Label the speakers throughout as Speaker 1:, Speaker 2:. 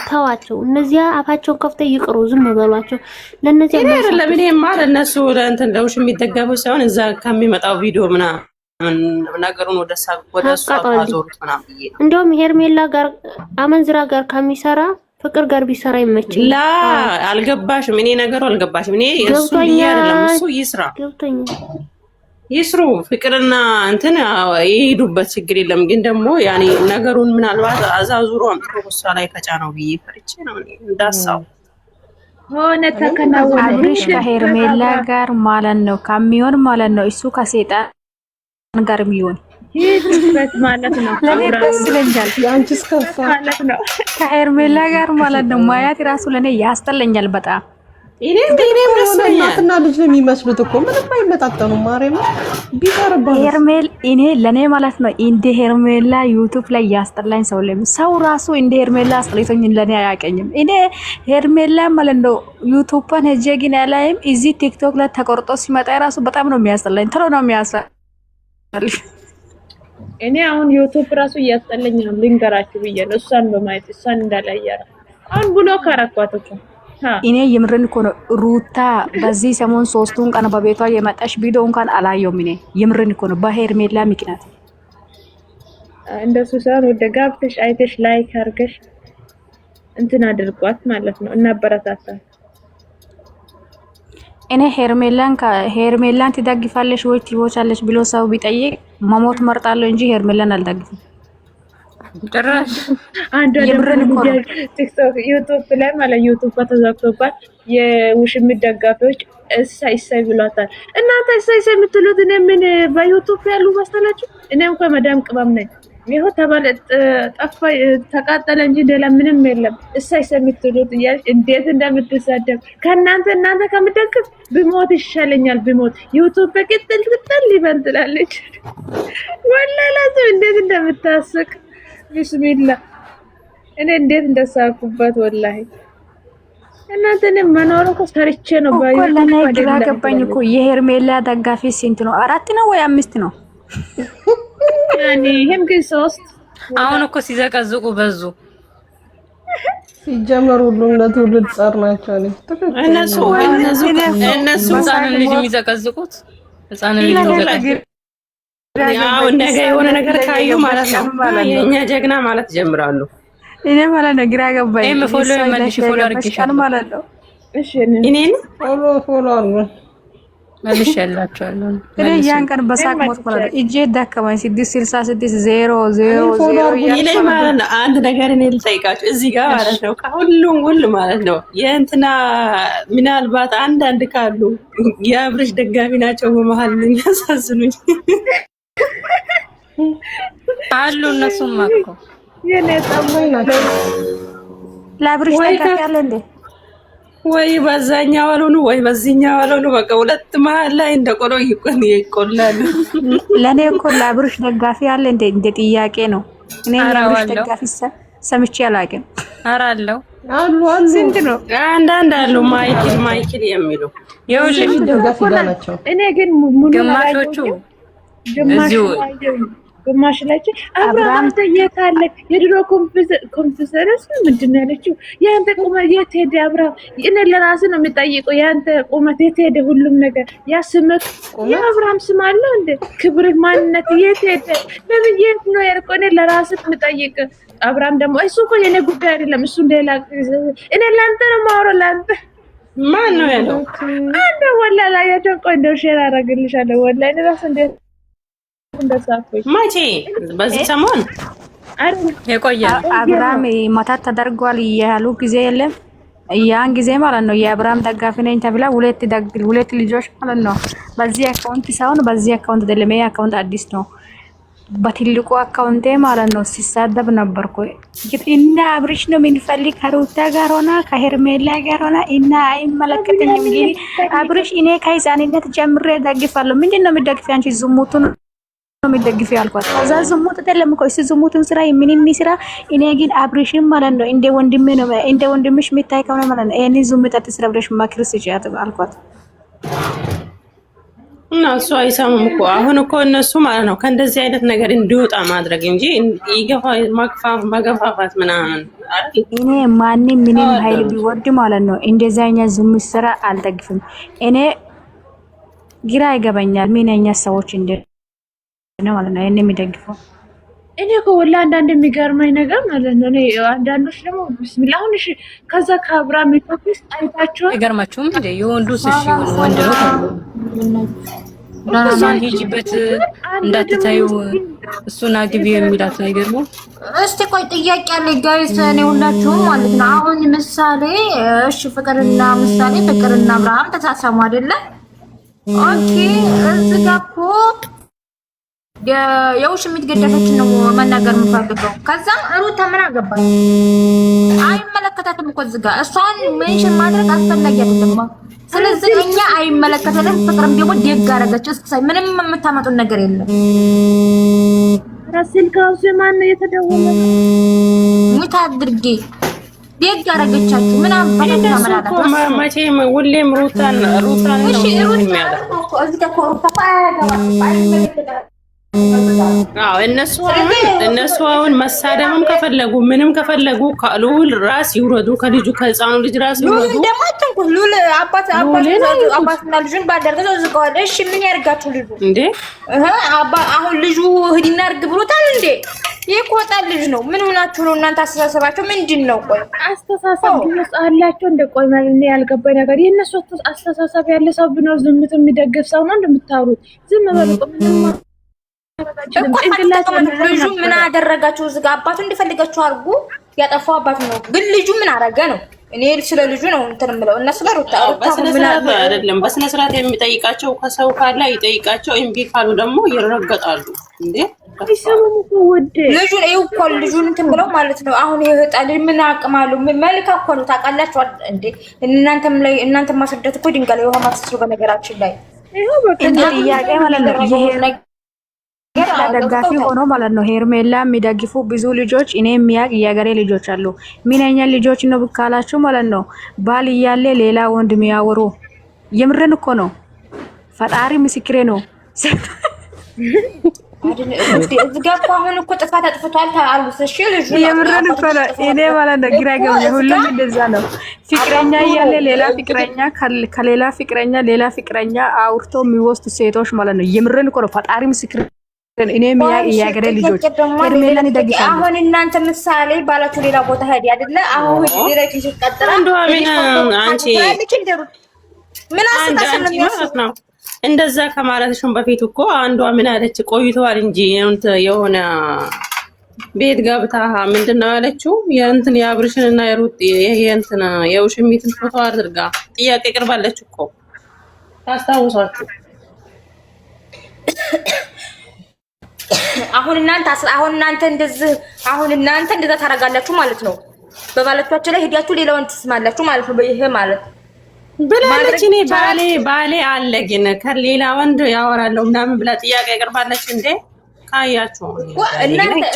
Speaker 1: ተዋቸው። እነዚያ አፋቸውን ከፍተው ይቅሩ፣ ዝም በሏቸው። ለነዚያ
Speaker 2: አይደለም እኔማ ለነሱ ለእንትን ለውሽ የሚደገሙ ሳይሆን እዛ ከሚመጣው ቪዲዮ ምናምን ነገሩን ወደ እሱ አዞሩት ምናምን ብዬ ነው።
Speaker 1: እንደውም ሄርሜላ ጋር አመንዝራ ጋር ከሚሰራ ፍቅር ጋር ቢሰራ ይመችል።
Speaker 2: ላ አልገባሽም? እኔ ነገሩ አልገባሽም። እኔ እሱ አይደለም እሱ ይስራ ይስሩ ፍቅርና እንትን ይሄዱበት ችግር የለም። ግን ደግሞ ያኔ ነገሩን ምናልባት አዛዙሮ አምጥቶ እሷ ላይ ከጫነው ብዬ ፈርቼ ነው እንዳሳው
Speaker 3: ሆነ ተከናወነ።
Speaker 4: አብርሽ ከሄርሜላ ጋር ማለት ነው ከሚሆን ማለት ነው እሱ ከሴጣን ጋር የሚሆን
Speaker 3: ይሄበት ማለት ነው።
Speaker 4: ለኔስ ለኛል
Speaker 5: ያንቺስ ከፋ
Speaker 3: ማለት ነው።
Speaker 4: ከሄርሜላ ጋር ማለት ነው ማያት ራሱ ለኔ ያስጠለኛል በጣም።
Speaker 2: እኔ
Speaker 5: እናትና ልጅ ነው የሚመስሉት እኮ ምንም አይመጣጠኑም። ማርያም ቢቀርባው
Speaker 4: ሄርሜል እኔ ለኔ ማለት ነው እንደ ሄርሜላ ዩቲዩብ ላይ ያስጠላኝ ሰው ለም ሰው ራሱ እንደ ሄርሜላ አስጠልቶኝ ለኔ አያቀኝም። እኔ ሄርሜላ ማለት ነው ዩቲዩብን ሄጄ ግን ያላይም እዚህ ቲክቶክ ላይ ተቆርጦ ሲመጣ ራሱ በጣም ነው የሚያስጠላኝ። ተሎ ነው የሚያስጠላኝ።
Speaker 3: እኔ አሁን ዩቲዩብ ራሱ እያስጠላኝ ነው ልንገራችሁ ብዬ ነው እሷን በማየት እሷን እንዳላያራ አሁን ብሎ ካረኳት እኮ
Speaker 4: እኔ የምርን እኮ ነው ሩታ በዚህ ሰሞን 3ቱን ቀን በቤቷ የመጣሽ ቪዲዮ እንኳን አላየሁም። እኔ የምርን እኮ ነው በሄርሜላ ምክንያት
Speaker 3: እንደሱ ሳይሆን ወደ ጋብተሽ አይተሽ ላይክ አድርገሽ እንትን አድርጓት ማለት ነው እና በረታታት።
Speaker 4: እኔ ሄርሜላን ትደግፋለሽ ወይ ትወቻለሽ ብሎ ሰው ቢጠይቅ መሞት መርጣለሁ እንጂ ሄርሜላን አልደግፍም።
Speaker 2: ጭራሽ
Speaker 3: አንዱ ቲክቶክ ዩቲዩብ ላይ ማለት ዩቲዩብ ተዘግቶባት የውሽሚት ደጋፊዎች እሳይ ብሏታል። እናንተ እሳይ የምትሉት እኔ ምን በዩቲዩብ ያሉ መሰላችሁ? እኔ እንኳን መዳም ቅመም ነኝ። ይሄው ጠፋ ተቃጠለ እንጂ ሌላ ምንም የለም። እሳይ የምትሉት እያልሽ እንዴት እንደምትሳደብ እናንተ ከምደግፍ ብሞት ይሻለኛል። ብሞት ዩቲዩብ በቅጥል ይበል ትላለች። ወላሂ ላዝም እንዴት እንደምታስቅ ቢስሚላ እኔ እንዴት እንደሳኩበት ወላሂ። እናንተን መኖር እኮ ሰርቼ ነው ባዩ
Speaker 4: ግራ ገባኝ እኮ። የሄርሜላ ደጋፊ ስንት ነው? 4 ነው ወይ 5 ነው?
Speaker 3: ያኔ ይሄም ግን 3
Speaker 2: አሁን እኮ ሲዘቀዝቁ በዙ።
Speaker 5: ሲጀመሩ ሁሉም ለትውልድ ጸር ናቸው።
Speaker 2: እነሱ ህፃን ልጅ የሚዘቀዝቁት ህፃን ልጅ የሚዘቀዝቁት ያው ነገ የሆነ ነገር ካዩ ማለት ነው የኛ ጀግና ማለት ጀምራሉ።
Speaker 4: እኔ ማለት ነው ግራ ገባኝ።
Speaker 2: ፎሎ መልሽ ፎሎ አርግሻል
Speaker 4: ማለት ነው።
Speaker 3: እሺ
Speaker 5: እኔን ፎሎ አርጉ
Speaker 2: መልሽ ያላችኋለሁ።
Speaker 4: እኔ ያን ቀን በሳቅ ሞት ማለት ነው እጄ ደከመኝ። 66600
Speaker 2: ይሄ ማለት ነው። አንድ ነገር እኔ ልጠይቃችሁ እዚህ ጋር ማለት ነው ከሁሉም ሁሉ ማለት ነው የእንትና ምናልባት አንድ ካሉ የአብርሽ ደጋፊ ናቸው በመሃል ነው ያሳዝኑኝ አሉ። እነሱም ማጥቆ
Speaker 3: የኔ ጠሞኝ ናቸው
Speaker 4: ለአብርሽ ደጋፊ አለ እንዴ?
Speaker 2: ወይ በዛኛው አልሆኑ ወይ በዚህኛው አልሆኑ። በቃ ሁለት መሀል ላይ እንደቆሎ ይቆላሉ።
Speaker 4: ለኔ እኮ ለአብርሽ ደጋፊ አለ እንዴ እንደ ጥያቄ ነው። እኔ ለአብርሽ ደጋፊ ሰምቼ አላውቅም።
Speaker 2: ኧረ አለው
Speaker 5: አሉ
Speaker 3: ስንት ነው?
Speaker 2: አንዳንድ አሉ ማይክል የሚሉ የውልሽ
Speaker 5: ደጋፊ ናቸው።
Speaker 3: እኔ ግን ሙሉ
Speaker 2: ግማሾቹ
Speaker 3: ግማሽ ላይ አብርሃም ተየካለ የድሮ ኮንፊደንስ ምንድን ነው ያለችው? ያንተ ቁመት የት ሄደ አብርሃም? እኔ ለራሴ ነው የሚጠይቀው ያንተ ቁመት የት ሄደ? ሁሉም ነገር ያስመክ የአብርሃም ስም አለ እንደ ክብር ማንነት የት ሄደ? ለምን የት ነው ያልከው? እኔ ለራሴ የምጠይቅ አብርሃም ደግሞ እሱ እኮ የኔ ጉዳይ አይደለም። እሱ ሌላ እኔ ላንተ ነው የማወራው። ላንተ
Speaker 2: ማን ነው ያለው?
Speaker 3: አንተ ወላሂ ላይ ያደንቆ እንደው ሼር አደርግልሻለሁ። ወላሂ እኔ ራስ እንደ
Speaker 2: መቼ በዚህ ሰሞን የቆየ
Speaker 4: አብርሃም መታት ተደርጓል ያሉ ጊዜ የለም። ያን ጊዜ ማለት ነው የአብርሃም ደጋፊ ነኝ ተብላ ሁለት ልጆች ማለት ነው በዚህ አካውንት ሳይሆን በዚህ አካውንት አይደለም። ይሄ አካውንት አዲስ ነው። በትልቁ አካውንቴ ማለት ነው ሲሳደብ ነበርኩ። እና አብርሽ ነው የምንፈልግ ከሩታ ጋር ሆና ከሄርሜላ ጋር ሆና እና አይመለከተኝም። እንግዲህ አብርሽ እኔ ከህፃንነት ጀምሬ ደግፋለሁ። ምንድነው የምትደግፊ አንቺ? ዝሙቱን ነው የምትደግፊ አልኳት። ከዛ ዝሙት አይደለም እኮ እሱ ዝሙቱን ስራ ምንም ስራ። እኔ ግን አብርሽም ማለት ነው እንደ ወንድሜ ነው እንደ ወንድምሽ የምታይ ከሆነ ማለት ነው እኔ ዝሙት አትስራ ብለሽ ማክርስ ይጫት አልኳት።
Speaker 2: እና እሱ አይሰሙም እኮ አሁን እኮ እነሱ ማለት ነው ከእንደዚህ አይነት ነገር እንዲወጣ ማድረግ እንጂ መገፋፋት ምናምን።
Speaker 4: እኔ ማንም ምንም ኃይል ቢወድ ማለት ነው እንደዚህ አይነት ዝሙት ስራ አልደግፍም። እኔ ግራ ይገባኛል ምን አይነት ሰዎች እንደሆነ ማለት ነው እኔ የሚደግፈው።
Speaker 3: እኔ እኮ ወላሂ አንዳንድ የሚገርመኝ ነገር ማለት ነው እኔ አንዳንዶች ደግሞ ቢስሚላ አሁን እሺ ከዛ ከአብርሃም ኢትዮጵስ አይታችሁ
Speaker 6: አይገርማችሁም እንዴ? የወንዱ ስሽ ወንድ ነው ራሷን ሂጂበት እንዳትታዩ እሱን አግቢ የሚላት ነገር ነው።
Speaker 7: እስቲ ቆይ ጥያቄ አለ ጋይስ፣ እኔ ሁላችሁም ማለት ነው አሁን ምሳሌ እሺ ፍቅርና አብርሃም ተሳሰሙ አይደለ? ኦኬ እዚህ ጋር እኮ የውሽሚት ገደፈች ነው መናገር የምፈልገው። ከዛ ሩታ ምን አገባች? አይመለከታትም እኮ እዚህ ጋር እሷን ሜንሽን ማድረግ አስፈላጊ አይደለም። ስለዚህ እኛ አይመለከተንም። ፍቅርም ደግሞ ደግ አደረገች። እስኪ ምንም የምታመጡን ነገር የለም።
Speaker 3: ራስል ካውስ ማን የተደወለ
Speaker 7: ሙት አድርጌ ደግ አደረገቻችሁ። ምን አባታችሁ ተመላላችሁ?
Speaker 2: መቼም ሁሌም ሩታን ነው የሚያደርገው።
Speaker 7: እዚህ ጋር ሩታ አይመለከታትም።
Speaker 2: እነሱ አሁን መሳደምም ከፈለጉ ምንም ከፈለጉ ከልዑል ራስ ይውረዱ፣ ከልጁ ከህፃኑ ልጅ ራስ ይውረዱ።
Speaker 7: ደግሞ አትንኩ። ልዑል አባትና ልጁን ባደረገው ዝቀዋል። እሺ ምን ያርጋችሁ ልጁ
Speaker 2: እንዴ?
Speaker 7: አሁን ልጁ ህዲና እርግ ብሎታል እንዴ? ይሄ ቆጣ ልጅ ነው። ምን ሆናችሁ ነው እናንተ? አስተሳሰባችሁ ምንድን ነው? ቆይ
Speaker 3: አስተሳሰብ ድረስ አላችሁ እንደ ቆይ ማለት ነው ያልገባኝ ነገር የእነሱ አስተሳሰብ ያለ ሰው ቢኖር ዝምት የሚደግፍ ሰው ነው እንደምታወሩት። ዝም በሉ ምንም
Speaker 7: ልጁ ምን አደረጋችሁ? እዚህ ጋር አባቱ እንዲፈልጋችሁ አድርጉ። ያጠፋው አባቱ ነው፣ ግን ልጁ ምን አደረገ ነው? እኔ ስለ ልጁ ነው እንትን የምለው። እነሱ ጋር
Speaker 2: አይደለም በስነ ስርዓት የሚጠይቃቸው ከሰው ካለ ይጠይቃቸው። እምቢ ካሉ ደግሞ ይረገጣሉ። እንዴ
Speaker 7: ልጁን ይኸው እኮ ልጁን እንትን ብለው ማለት ነው። አሁን ይሄ ህጣን ምን አቅማሉ? መልካ እኮ ነው ታውቃላችሁ እንዴ? እናንተም ማስረዳት እኮ ድንጋይ ላይ ውሃ ማፍሰስ በነገራችን ላይ
Speaker 3: ይሄው በቃ
Speaker 4: ጥያቄ ማለት ነው። ይሄ ደጋፊ ሆኖ ማለት ነው ሄርሜላ የሚደግፉ ብዙ ልጆች እኔ የሚያቅ የሀገሬ ልጆች አሉ። ሚነኛ ልጆች ነው ብካላችሁ ማለት ነው ባል እያለ ሌላ ወንድ የሚያወሩ የምረን እኮ ነው። ፈጣሪ ምስክሬ ነው።
Speaker 7: እዚህ ጋር እኮ አሁን እኮ ጥፋት አጥፍቷል ታሉት። እሺ ልጁ
Speaker 4: የምረን እኮ ነው። እኔ ማለት ነው ግራ ገባኝ። ሁሉም እንደዛ ነው። ፍቅረኛ እያለ ሌላ ፍቅረኛ ከሌላ ፍቅረኛ ሌላ ፍቅረኛ አውርቶ የሚወስዱ ሴቶች ማለት ነው። የምረን እኮ ነው። ፈጣሪ ምስክሬ እኔ ያገሬ ልጆች ሄርሜላን ይደግፋሉ።
Speaker 7: አሁን እናንተ ምሳሌ ባላችሁ ሌላ ቦታ ሄዲ አይደለ? አሁን ሄዲ ሲቀጥራ
Speaker 2: አንዱ አሚና አንቺ
Speaker 7: ምን አስተሳሰብ ነው
Speaker 2: እንደዛ ከማለትሽም በፊት እኮ አንዷ ምን አለች? ቆይተዋል እንጂ የሆነ ቤት ገብታ ምንድነው ያለችው? የእንትን የአብርሽንና የሩት የእንትን የውሽሚትን ፎቶ አድርጋ ጥያቄ ቅርባለች እኮ ታስታውሳችሁ?
Speaker 7: አሁን እናንተ እንደዛ ታረጋላችሁ ማለት ነው። በባለቷቸው ላይ ሄዳችሁ ሌላውን ትስማላችሁ ማለት ነው። ይሄ ማለት
Speaker 2: ብላለች። እኔ ባሌ አለ ግን ከሌላ ወንድ ያወራለሁ ምናምን ብላ ጥያቄ ያቀርባለች እንዴ? ካያችሁ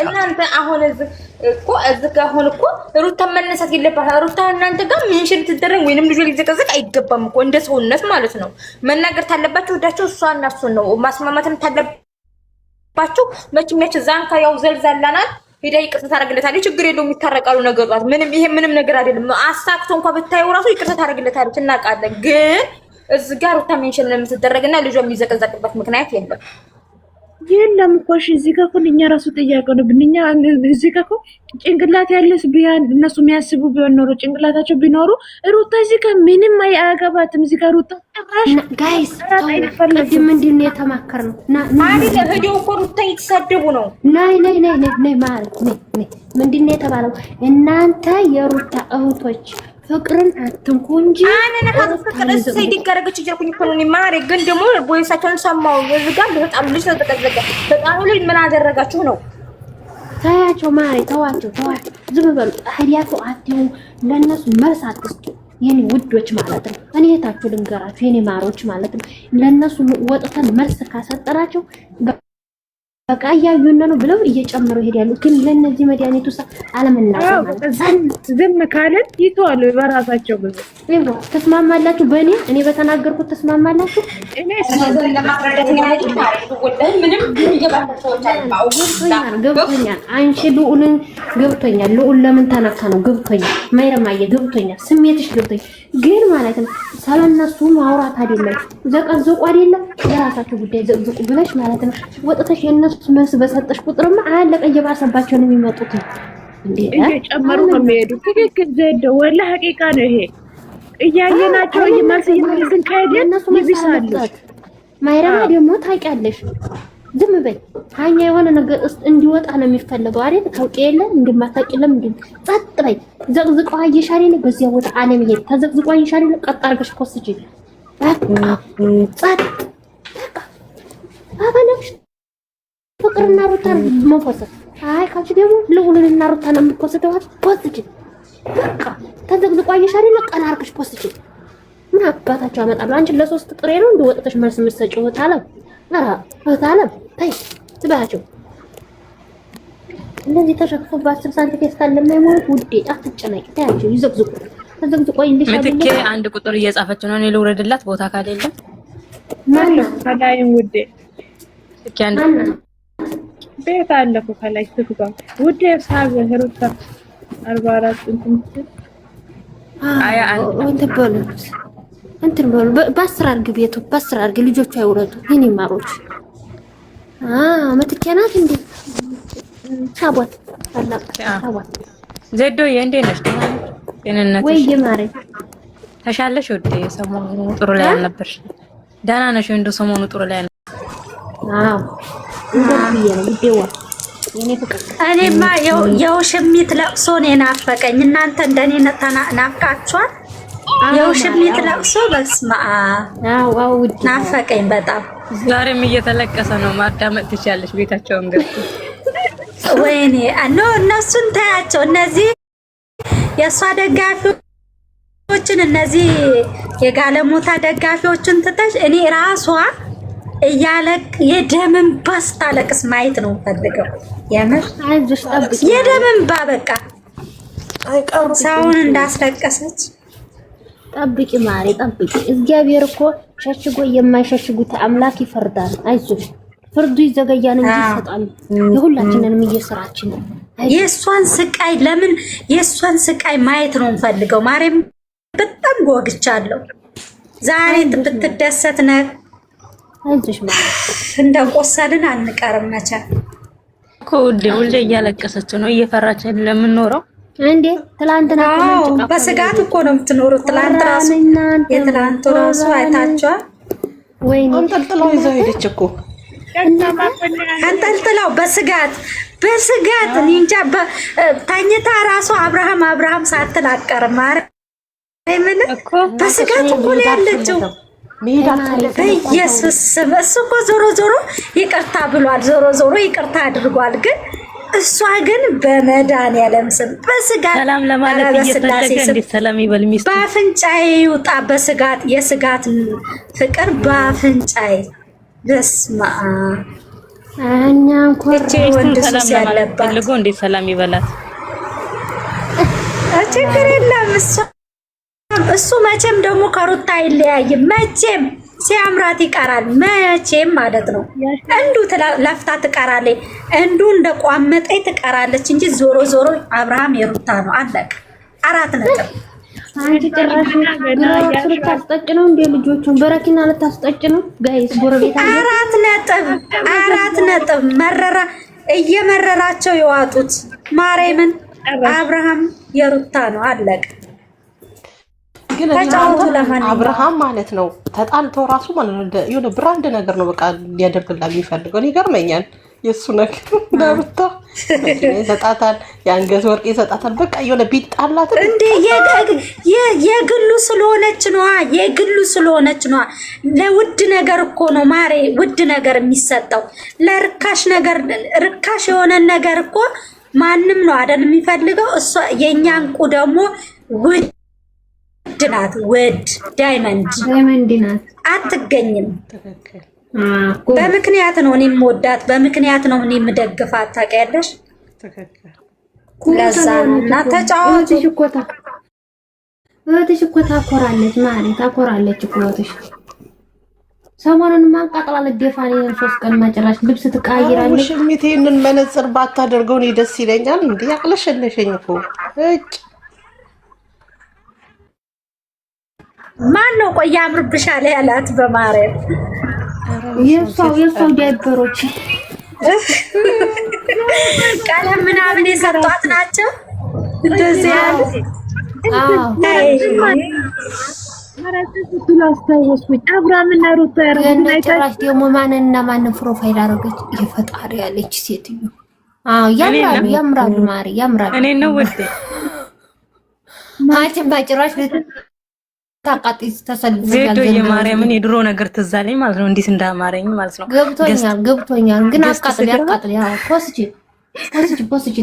Speaker 7: እናንተ አሁን እዚህ ጋር አሁን እኮ ሩታ መነሳት የለባትም። ሩታ እናንተ ጋር ምንሽን ትደረግ ወይንም ልጅ ሊዘቀዘቅ አይገባም እኮ እንደ ሰውነት ማለት ነው። መናገር ታለባችሁ ወዳችሁ እሷ እና እሱን ነው ማስማማትም ታለባችሁ። መቼም ያች ዛንካ ያው ዘልዛላናት ሄዳ ይቅርታ ታደርግለታለች። ችግር የለውም ይታረቃሉ ነገሯት። ምንም ነገር አይደለም። አሳክቶ እንኳን ብታየው ራሱ ይቅርታ ታደርግለታለች እናውቃለን። ግን እዚህ ጋር ሩታ ምንሽን ለምትደረግና ልጇ የሚዘቀዘቅበት ምክንያት የለም።
Speaker 3: የለም እኮ እሺ፣ እዚህ ጋር እኮ እኛ ራሱ ጥያቄ ነው ብንኛ እዚህ ጋር እኮ ጭንቅላት ያለስ ቢያን እነሱ የሚያስቡ ቢሆን ኖሮ ጭንቅላታቸው ቢኖሩ ሩታ እዚህ ጋር ምንም አያገባትም። እዚህ ጋር ሩታ
Speaker 1: ጋይስ ታውቃላችሁ ምንድን ነው የተማከርነው?
Speaker 7: ማለት ሄደው እኮ ሩታ እየተሳደቡ ነው።
Speaker 1: ነይ ማለት ነይ ምንድን ነው የተባለው? እናንተ የሩታ እህቶች ፍቅርን አትንኩ እንጂ
Speaker 7: አነ ፍቅር ሰይድ ይጋረገች ይጀርኩኝ እኮ ነው ማሬ። ግን ደግሞ ቦይሳቸውን ሰማው እዚህ ጋር በጣም ልጅ ነው ተቀዘቀ። በጣም ልጅ ምን አደረጋችሁ ነው?
Speaker 1: ታያቸው ማሬ፣ ተዋቸው ዝም በሉ። ታዲያቱ አትዩ ለነሱ መልስ አትስጡ የኔ ውዶች ማለት ነው። እኔ እህታችሁ ልንገራችሁ የኔ ማሮች ማለት ነው። ለነሱ ወጥተን መልስ ካሰጠራቸው በቃ እያዩን ነው ብለው እየጨመሩ ይሄዳሉ። ግን ለነዚህ መድኃኒቱ አለመናገር
Speaker 3: ዝም ካለን ይተዋሉ በራሳቸው ብዙ
Speaker 1: ይብሮ ተስማማላችሁ። እኔ በተናገርኩት ተስማማላችሁ።
Speaker 3: እኔ
Speaker 1: ገብቶኛል። አንቺ ልዑልን ገብቶኛል። ልዑል ለምን ተነካ ነው ገብቶኛል። ማይረማየ ገብቶኛል። ስሜትሽ ገብቶኛል። ግን ማለት ነው ስለነሱ ማውራት አይደለም ዘቀዝቁ አይደለም የራሳችሁ ጉዳይ ዘቅዝቁ ብለሽ ማለት ነው ወጥተሽ የነሱ መልስ በሰጠሽ ቁጥርማ አለቀ። እየባሰባቸው ነው የሚመጡት እንዴ
Speaker 3: እየጨመሩ ነው የሚሄዱት። ትክክል ዘደ ወላ ሐቂቃ ነው ይሄ። እያየናቸው እየማስይዝን ካይደን ይብሳሉ።
Speaker 1: ማይረማ ደግሞ ታውቂያለሽ። ዝም በይ ሀኛ የሆነ ነገር ውስጥ እንዲወጣ ነው የሚፈልገው አይደል? ታውቂ የለ እንደማታውቂለም እንዴ ጸጥ በይ። ዘቅዝቀው አየሻሪ ነው በዚያ ቦታ ዓለም ይሄድ ተዘቅዝቀው አየሻሪ ነው ቀጥ አድርገሽ ኮስጂ ጸጥ አባለሽ ፍቅርና ሩታን መንፈሰት አይ ካቺ ደግሞ ልዑልና ሩታን የምትኮስተው ፖስት በቃ ተዘግዝቆ አየሻሪ ነው ቀና አርገሽ ፖስት ምን አባታቸው አመጣሉ። አንቺ ለሶስት ጥሬ ነው እንደወጣሽ መልስ የምትሰጪው ታለም ታለም ታይ ትባያቸው እንደዚህ ተሸክፎ በ10 ሳንቲም ያስታለ ለማይሞት ውዴ አትጨነቂ። ታያቸው ይዘግዝቁ ተዘግዝቆ ይልሻል።
Speaker 6: ምትኬ አንድ ቁጥር እየጻፈች ነው። እኔ ልውረድላት ቦታ ካለለ
Speaker 3: ማን ከላይ ውዴ
Speaker 6: እስኪ አንድ
Speaker 3: ቤት አለፈ ከላይ ስትጋ ውዴ ሳብ ሩታ 44
Speaker 6: አያ
Speaker 1: እንትን በሉ በ10 አርግ ቤቱ በ10 አርግ ልጆቹ አይውረዱ የኔ ማሮች ምትኬናት እንዴ ሳቦት አላቅ ሳቦት
Speaker 6: ዘዶዬ እንዴት ነሽ? ጤንነትሽ
Speaker 1: ወይ የማረ
Speaker 6: ተሻለሽ? ወዴ ሰሞኑ ጥሩ ላይ አልነበርሽ? ደህና ነሽ? እንደው ሰሞኑ ጥሩ ላይ
Speaker 1: አዎ እንደዚህ ነው ይደዋ የኔ ፍቅር።
Speaker 8: እኔማ የውሽሚት ለቅሶ ነው ናፈቀኝ። እናንተ እንደኔ ናፍቃችኋል? የውሽሚት ለቅሶ በስማ
Speaker 1: አዎ
Speaker 8: ናፈቀኝ በጣም።
Speaker 6: ዛሬም እየተለቀሰ ነው። ማዳመጥ ትችያለሽ። ቤታቸውን ገብቶ
Speaker 8: ወይኔ እነሱን ታያቸው። እነዚህ የእሷ ደጋፊዎችን እነዚህ የጋለሞታ ደጋፊዎችን ትተሽ እኔ ራሷ የደምን ባስ ታለቅስ ማየት ነው ፈልገው። የምር የደምን ባ በቃ ሰውን እንዳስለቀሰች
Speaker 1: ጠብቂ ማሪ ጠብቂ። እግዚአብሔር እኮ ሸሽጎ የማይሸሽጉት አምላክ ይፈርዳል። አይዞሽ ፍርዱ ይዘገያል እንጂ ይሰጣል። የሁላችንንም እየሰራችን ነው።
Speaker 8: የእሷን ስቃይ ለምን የእሷን ስቃይ ማየት ነው ፈልገው። ማርያም በጣም ጎግቻለሁ። ዛሬ ብትደሰት ነው
Speaker 1: አይዞሽ ማሪ
Speaker 8: እንደቆሰልን አንቀርም መቼም
Speaker 6: እኮ ሁሌ እያለቀሰች ነው እየፈራች ለምንኖረው
Speaker 1: እንዴ ትላንትና
Speaker 8: በስጋት እኮ ነው የምትኖሩት። ትላንት ራሱ የትላንቱ ራሱ አይታችኋል።
Speaker 1: ወይኔ
Speaker 5: አንጠልጥለው ይዘው ሄደች እኮ
Speaker 8: አንጠልጥለው በስጋት እንጃ ታኝታ ራሱ አብርሃም ሳትል አትቀርም። ምን በስጋት እኮ ነው ያለችው። በኢየሱስ ስም እሱ እኮ ዞሮ ይቅርታ ብሏል። ዞሮ ይቅርታ አድርጓል። ግን እሷ ግን በመድኃኒዓለም ስም በስጋት
Speaker 6: ሰላም ለማለት እየፈለገ እንዴ ሰላም ይበል ሚስት
Speaker 8: በአፍንጫዬ ይውጣ። በስጋት የስጋት ፍቅር በአፍንጫዬ በስማ
Speaker 1: እኛ እንኳን
Speaker 6: ሰላም ለማለት ፈልጎ እንዴ ሰላም ይበላት።
Speaker 8: ችግር የለም እሱ መቼም ደግሞ ከሩታ አይለያይም። መቼም ሲያምራት ይቀራል። መቼም ማለት ነው እንዱ ለፍታ ትቀራለች። እንዱ እንደቋመጠች ትቀራለች እንጂ ዞሮ አብርሃም የሩታ ነው። አለቀ። 4 ነጥብ።
Speaker 1: አንቺ ጭራሽ ግራ ልታስጠጭ ነው እንዴ? ልጆቹን በረኪና ልታስጠጭ ነው ጋይስ? ጎረቤት
Speaker 8: 4 ነጥብ እየመረራቸው የዋጡት ማርያምን አብርሃም የሩታ ነው። አለቀ።
Speaker 5: ግን አብርሃም ማለት ነው ተጣልቶ ራሱ ማለት ነው የሆነ ብራንድ ነገር ነው በቃ ሊያደርግላት የሚፈልገው። ይገርመኛል የሱ ነገር ለሩታ ይሰጣታል፣ የአንገት ወርቅ ይሰጣታል። በቃ የሆነ ቢጣላት
Speaker 8: እንዴ የግሉ ስለሆነች ነው። ለውድ ነገር እኮ ነው ማሬ ውድ ነገር የሚሰጠው። ለርካሽ ነገር ርካሽ የሆነ ነገር እኮ ማንም ነው አይደል የሚፈልገው። እሷ የኛ እንቁ ደግሞ ውድ ናት። ውድ ዳይመንድ
Speaker 1: ናት፣
Speaker 8: አትገኝም። በምክንያት ነው እኔ የምወዳት፣ በምክንያት ነው እኔ የምደግፋት። ታውቂያለሽ? ለዛ ነው እና ተጫዋች
Speaker 1: እህትሽ እኮ ታኮራለች ማለት ታኮራለች እኮ እህትሽ። ሰሞኑን ማንቃጥላ ለደፋኔ 3 ቀን ማጨራሽ ልብስ ትቀያይራለች።
Speaker 5: ሽሚት ይሄንን መነጽር ባታደርገው እኔ ደስ ይለኛል። እንዴ ያቅለሸለሸኝ እኮ እጭ
Speaker 8: ማን ነው ቆይ ያምርብሻል ያላት? በማርያም
Speaker 1: የሷው ዳይበሮች
Speaker 8: ቀለም ምናምን የሰጧት ናቸው እንደዚህ ያሉ።
Speaker 3: አስታወስኩኝ አብርሃምና ሩታ
Speaker 1: ጭራሽ ደግሞ ማንንና ማንን ፕሮፋይል አደረገች? የፈጣሪ ያለች ሴትዮ። ያምራሉ ማሪ ያምራሉ።
Speaker 6: እኔ ነው ወደ
Speaker 1: አንቺን ባጭራሽ ታቃጥይ ተሰልፈሻል።
Speaker 6: ዜዶ የማርያምን የድሮ ነገር ትዝ አለኝ ማለት ነው። እንዴት እንዳማረኝ ማለት ነው።
Speaker 1: ገብቶኛል ግን አቃጥል ያው ፖስት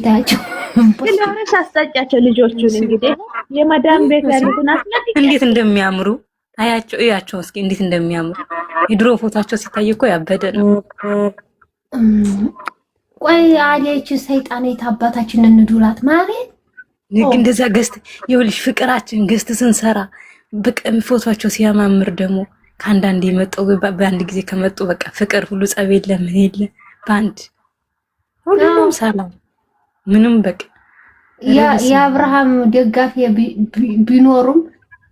Speaker 1: ታያቸው
Speaker 3: ስለሆነሽ አስጣጫቸው ልጆቹን። እንግዲህ የማዳም ቤት ያሉትን አስጣጭ
Speaker 6: እንዴት እንደሚያምሩ አያቸው፣ እያቸው እስኪ እንዴት እንደሚያምሩ። የድሮ ፎቶአቸው ሲታይ እኮ ያበደ ነው።
Speaker 1: ቆይ አለች ሰይጣን የታባታችን እንዱላት ማለት
Speaker 6: ንግ እንደዛ ገስት ይኸውልሽ፣ ፍቅራችን ገስት ስንሰራ በቀም ፎቶአቸው ሲያማምር ደግሞ ከአንዳንድ የመጣው በአንድ ጊዜ ከመጡ በቃ ፍቅር ሁሉ ጸብ የለም ምን የለ በአንድ ሁሉም ሰላም ምንም በቃ
Speaker 1: የአብርሃም ደጋፊ ቢኖሩም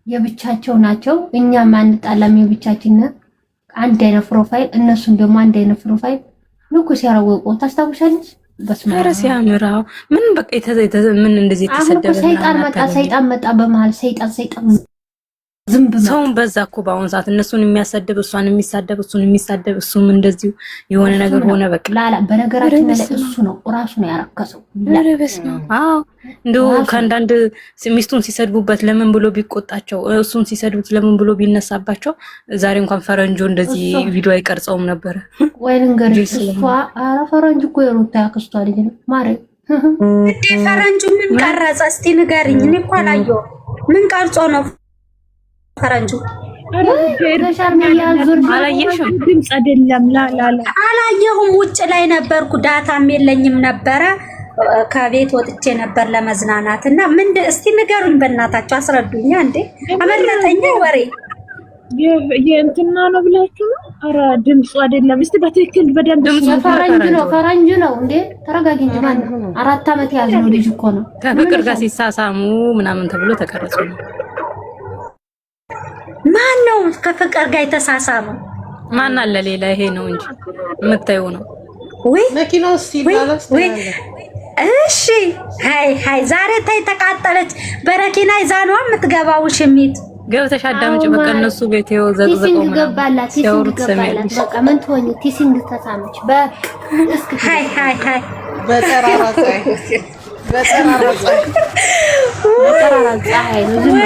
Speaker 1: የብቻቸው ናቸው። እኛም አንጣላም የብቻችን አንድ አይነት ፕሮፋይል፣ እነሱም ደግሞ አንድ አይነት ፕሮፋይል ንኩ ሲያረወቁ ታስታውሻለሽ?
Speaker 6: በስማራ ሲያምራው ምን በቃ ምን እንደዚህ ተሰደበ።
Speaker 1: ሰይጣን መጣ በመሃል ሰይጣን ዝም ብሎ
Speaker 6: ሰውን በዛ እኮ በአሁን ሰዓት እነሱን የሚያሰደብ እሷን የሚሳደብ እሱን የሚሳደብ እሱም እንደዚሁ የሆነ ነገር ሆነ። በቃ
Speaker 1: ላላ በነገራችን ላይ እሱ ነው ራሱ ነው ያረከሰው።
Speaker 6: ለረበስ ነው። አዎ እንደው ከአንዳንድ ሚስቱን ሲሰድቡበት ለምን ብሎ ቢቆጣቸው፣ እሱን ሲሰድቡት ለምን ብሎ ቢነሳባቸው ዛሬ እንኳን ፈረንጆ እንደዚህ ቪዲዮ አይቀርጸውም ነበር
Speaker 1: ወይ? ልንገርሽ እሷ ኧረ ፈረንጅ እኮ የሩታ ያክስቷ ልጅ ነው ማረ።
Speaker 8: እንዴ ፈረንጁ ምን ቀረጸ እስቲ ንገሪኝ። እኔ እኮ አላየሁም። ምን ቀርጾ ነው ፈረንጁ?
Speaker 6: አላየሽም?
Speaker 3: ድምጽ አይደለም ላላ
Speaker 8: አላየሁም። ውጭ ላይ ነበርኩ፣ ዳታም የለኝም ነበረ። ከቤት ወጥቼ ነበር ለመዝናናት እና ምን እስቲ ንገሩኝ በእናታችሁ አስረዱኛ። እንዴ አመለጠኛ ወሬ
Speaker 3: የእንትና ነው ብላችሁ ነው? ኧረ ድምፁ አይደለም። እስቲ በትክክል በደንብ
Speaker 1: ፈረንጅ ነው እንዴ? ተረጋጊ እንጂ ማለት ነው። 4 ዓመት ያዝነው ልጅ እኮ ነው።
Speaker 6: ከፍቅር ጋር ሲሳሳሙ ምናምን ተብሎ ተቀረጹ ነው።
Speaker 8: ማን ነው ከፍቅር ጋር የተሳሳመው?
Speaker 6: ማን አለ ሌላ? ይሄ ነው እንጂ የምታየው ነው
Speaker 8: ወይ
Speaker 5: መኪናው ሲላላስ
Speaker 8: ወይ? እሺ ሃይ ዛሬ ታይ ተቃጠለች። በረኪና ይዛ ነው የምትገባው። ሽሚት
Speaker 6: ገብተሽ አዳምጪ። በቃ እነሱ ቤቴው ዘቅዘቀው ማለት
Speaker 1: ገባላት። ቲሲንግ ገባላት። በቃ ምን ትሆኚ? ቲሲንግ ተሳመች። በእስኪ
Speaker 8: ሃይ
Speaker 5: በጠራራ ፀሐይ
Speaker 1: ነው ዝም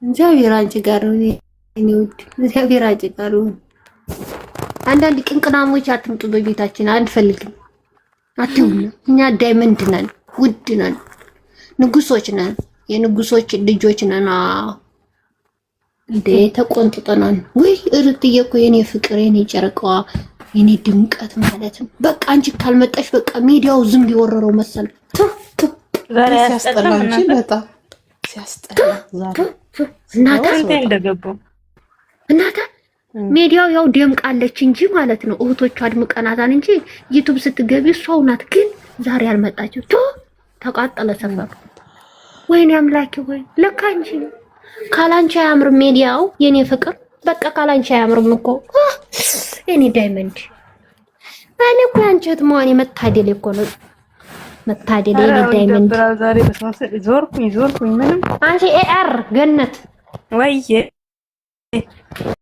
Speaker 1: እግዚአብሔር አንቺ ጋር ነው። እኔ ውድ እግዚአብሔር አንቺ ጋር ነው። አንዳንድ ቅንቅናሞች አትምጡ በቤታችን አንፈልግም። አትሁን። እኛ ዳይመንድ ነን፣ ውድ ነን፣ ንጉሶች ነን፣ የንጉሶች ልጆች ነን። እንዴ ተቆንጥጠናል ወይ? እርትዬ እኮ የኔ ፍቅር፣ የኔ ጨረቃዋ፣ የኔ ድምቀት ማለት ነው። በቃ አንቺ ካልመጣሽ በቃ ሚዲያው ዝም ቢወረረው መሰል
Speaker 5: ዛሬ ሲያስጠላ እንጂ በጣም ሲያስጠላ ዛሬ
Speaker 1: እናታ ሚዲያው ያው ደምቃለች እንጂ ማለት ነው። እህቶቿ አድምቀናታል እንጂ ዩቲዩብ ስትገቢ እሷው ናት። ግን ዛሬ አልመጣችም። ተቃጠለ ሰፈሩ። ወይኔ አምላኬ ወይ ለካ እንጂ ካላንቺ አያምርም ሚዲያው የኔ ፍቅር። በቃ ካላንቺ አያምርም እኮ የኔ ዳይመንድ። እኔ እኮ አንቺ እህት መሆኔ መታደል እኮ ነው። መታደል የኔ ዳይመንድ።
Speaker 6: ዛሬ በስማሰል ዞርኩኝ ምንም
Speaker 1: አንቺ ኤአር ገነት
Speaker 6: ወይዬ